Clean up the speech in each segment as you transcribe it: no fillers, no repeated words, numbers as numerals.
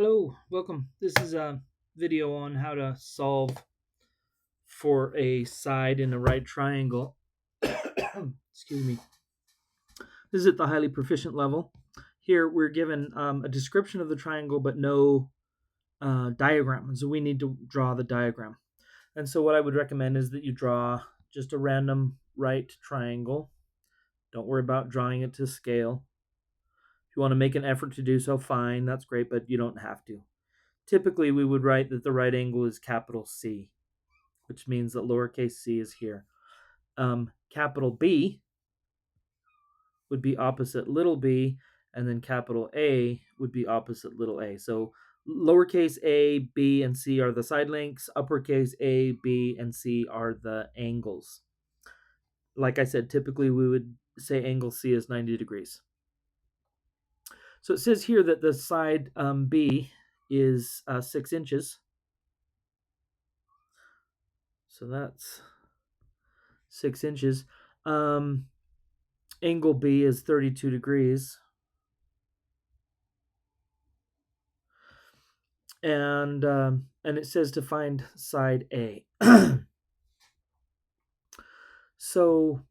Hello, welcome. This is a video on how to solve for a side in a right triangle. Excuse me. This is at the highly proficient level. Here we're given a description of the triangle but no diagram. So we need to draw the diagram. And so what I would recommend is that you draw just a random right triangle. Don't worry about drawing it to scale. If you want to make an effort to do so, fine, that's great, but you don't have to. Typically, we would write that the right angle is capital C, which means that lowercase c is here. Capital B would be opposite little b, and then capital A would be opposite little a. So lowercase a, b, and c are the side lengths. Uppercase A, B, and C are the angles. Like I said, typically we would say angle C is 90 degrees. So it says here that the side B is 6 inches. So that's 6 inches. Angle B is 32 degrees. And it says to find side A. So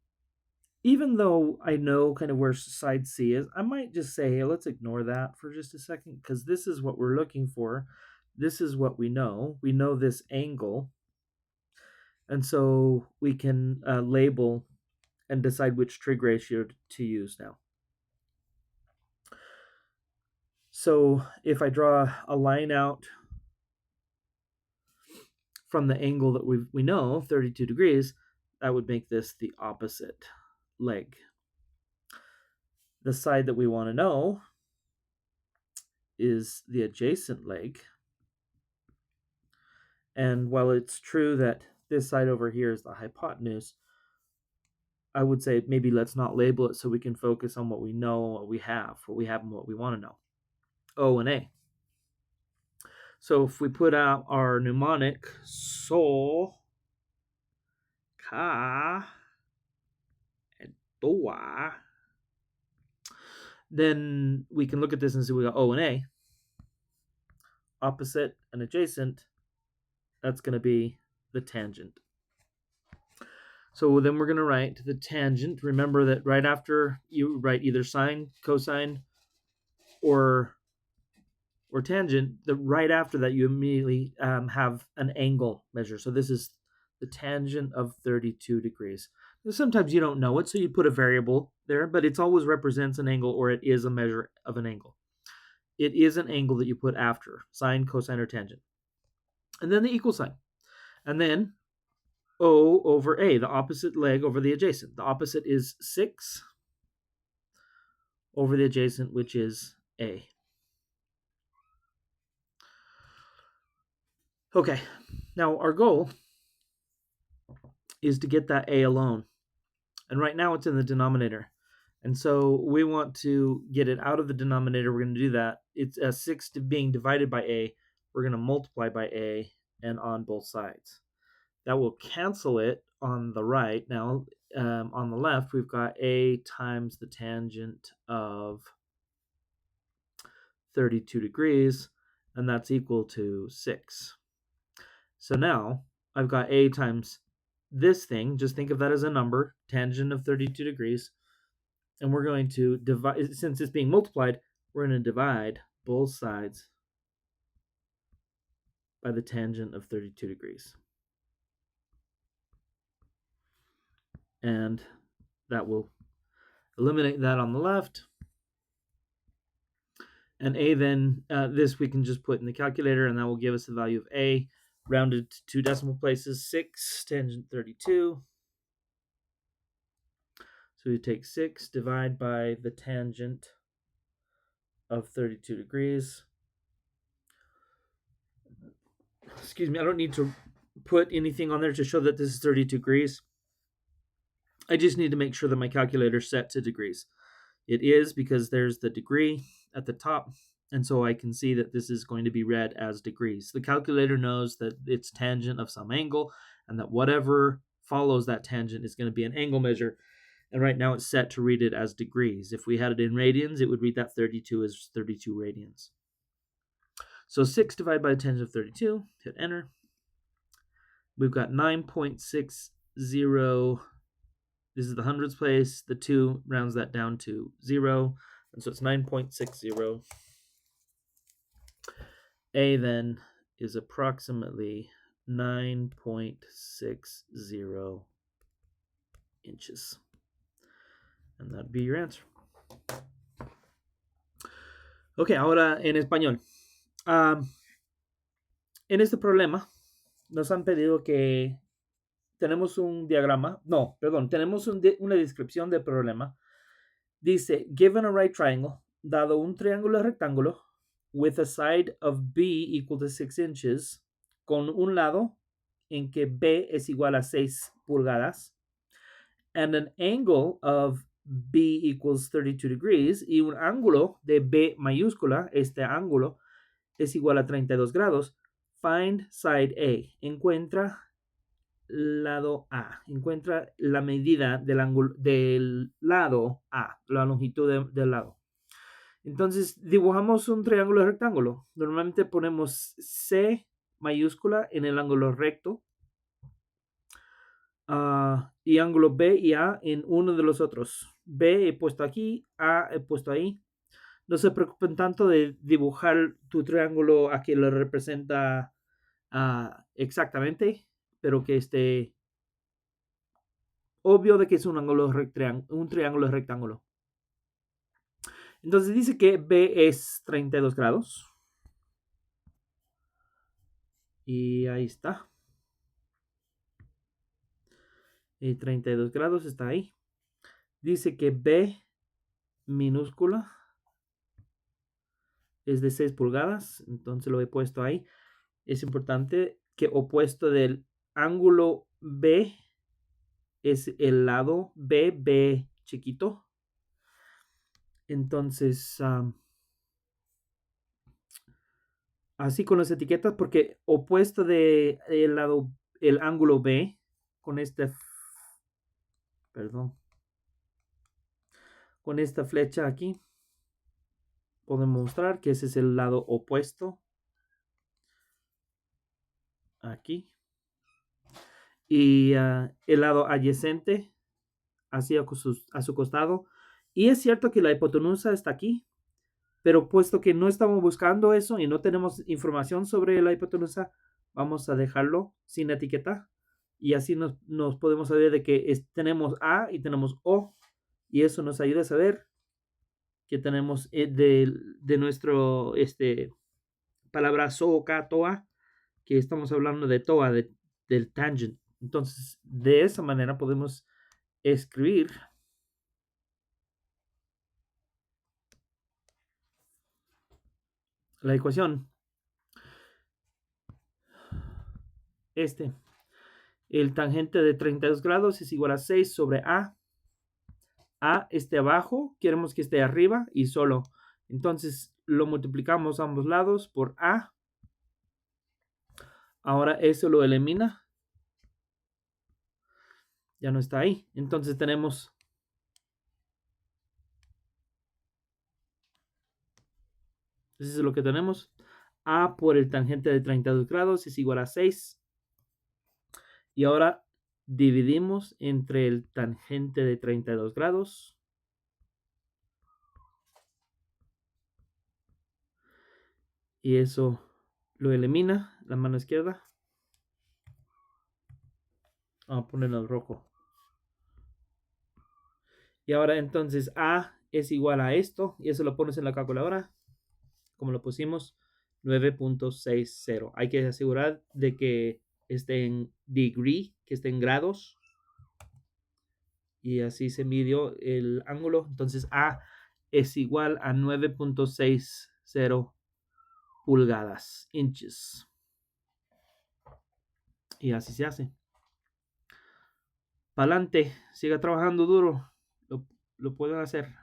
even though I know kind of where side C is, I might just say, hey, let's ignore that for just a second, because this is what we're looking for. This is what we know. We know this angle. And so we can label and decide which trig ratio to use now. So if I draw a line out from the angle that we know, 32 degrees, that would make this the opposite leg. The side that we want to know is the adjacent leg. And while it's true that this side over here is the hypotenuse, I would say maybe let's not label it so we can focus on what we know, what we have and what we want to know. O and A. So if we put out our mnemonic, sol, ka, and doa, then we can look at this and see we got O and A. Opposite and adjacent, that's going to be the tangent. So then we're going to write the tangent. Remember that right after you write either sine, cosine, or tangent, right after that you immediately have an angle measure. So this is the tangent of 32 degrees. Sometimes you don't know it, so you put a variable there, but it always represents an angle, or it is a measure of an angle. It is an angle that you put after sine, cosine, or tangent. And then the equal sign. And then O over A, the opposite leg over the adjacent. The opposite is 6 over the adjacent, which is A. Okay, now our goal is to get that A alone. And right now it's in the denominator. And so we want to get it out of the denominator. We're going to do that. It's 6 being divided by A. We're going to multiply by A and on both sides. That will cancel it on the right. Now, on the left, we've got A times the tangent of 32 degrees, and that's equal to 6. So now I've got A times this thing. Just think of that as a number, tangent of 32 degrees. And we're going to divide, since it's being multiplied, we're going to divide both sides by the tangent of 32 degrees. And that will eliminate that on the left. And A then, this we can just put in the calculator, and that will give us the value of A, rounded to 2 decimal places, 6 tangent 32. So we take 6, divide by the tangent of 32 degrees. Excuse me, I don't need to put anything on there to show that this is 32 degrees. I just need to make sure that my calculator is set to degrees. It is, because there's the degree at the top, and so I can see that this is going to be read as degrees. The calculator knows that it's tangent of some angle, and that whatever follows that tangent is going to be an angle measure. And right now it's set to read it as degrees. If we had it in radians, it would read that 32 as 32 radians. So 6 divided by 10 to the 32, hit enter. We've got 9.60. This is the hundreds place. The 2 rounds that down to 0. And so it's 9.60. A then is approximately 9.60 inches. And that'd be your answer. Ok, ahora en español. En este problema nos han pedido que tenemos un diagrama, no, perdón, tenemos una descripción del problema. Dice, given a right triangle, dado un triángulo rectángulo, with a side of B equal to 6 inches, con un lado en que B es igual a 6 pulgadas, and an angle of B equals 32 degrees, y un ángulo de B mayúscula, este ángulo, es igual a 32 grados, find side A. Encuentra lado A. Encuentra la medida del ángulo del lado A, la longitud del lado. Entonces, dibujamos un triángulo rectángulo. Normalmente ponemos C mayúscula en el ángulo recto y ángulo B y A en uno de los otros. B he puesto aquí, A he puesto ahí. No se preocupen tanto de dibujar tu triángulo a que lo representa exactamente, pero que esté obvio de que es un triángulo rectángulo. Entonces dice que B es 32 grados. Y ahí está. Y 32 grados está ahí. Dice que B minúscula es de 6 pulgadas. Entonces lo he puesto ahí. Es importante que opuesto del ángulo B es el lado B chiquito. Entonces, así con las etiquetas, porque opuesto de el ángulo B con con esta flecha aquí, podemos mostrar que ese es el lado opuesto aquí, y el lado adyacente hacia a su costado. Y es cierto que la hipotenusa está aquí, pero puesto que no estamos buscando eso y no tenemos información sobre la hipotenusa, vamos a dejarlo sin etiqueta. Y así nos podemos saber de que tenemos A y tenemos O. Y eso nos ayuda a saber que tenemos de nuestro palabra soca, toa, que estamos hablando de toa, del tangent. Entonces, de esa manera podemos escribir la ecuación. El tangente de 32 grados es igual a 6 sobre A. A esté abajo, queremos que esté arriba y solo. Entonces lo multiplicamos a ambos lados por A. Ahora eso lo elimina. Ya no está ahí. Entonces tenemos eso es lo que tenemos. A por el tangente de 32 grados es igual a 6. Y ahora dividimos entre el tangente de 32 grados. Y eso lo elimina la mano izquierda. Vamos a ponerlo en rojo. Y ahora entonces A es igual a esto. Y eso lo pones en la calculadora. Como lo pusimos, 9.60. Hay que asegurar de que esté en degree, que esté en grados. Y así se midió el ángulo. Entonces A es igual a 9.60 pulgadas, inches. Y así se hace. Pa'lante, siga trabajando duro. Lo pueden hacer.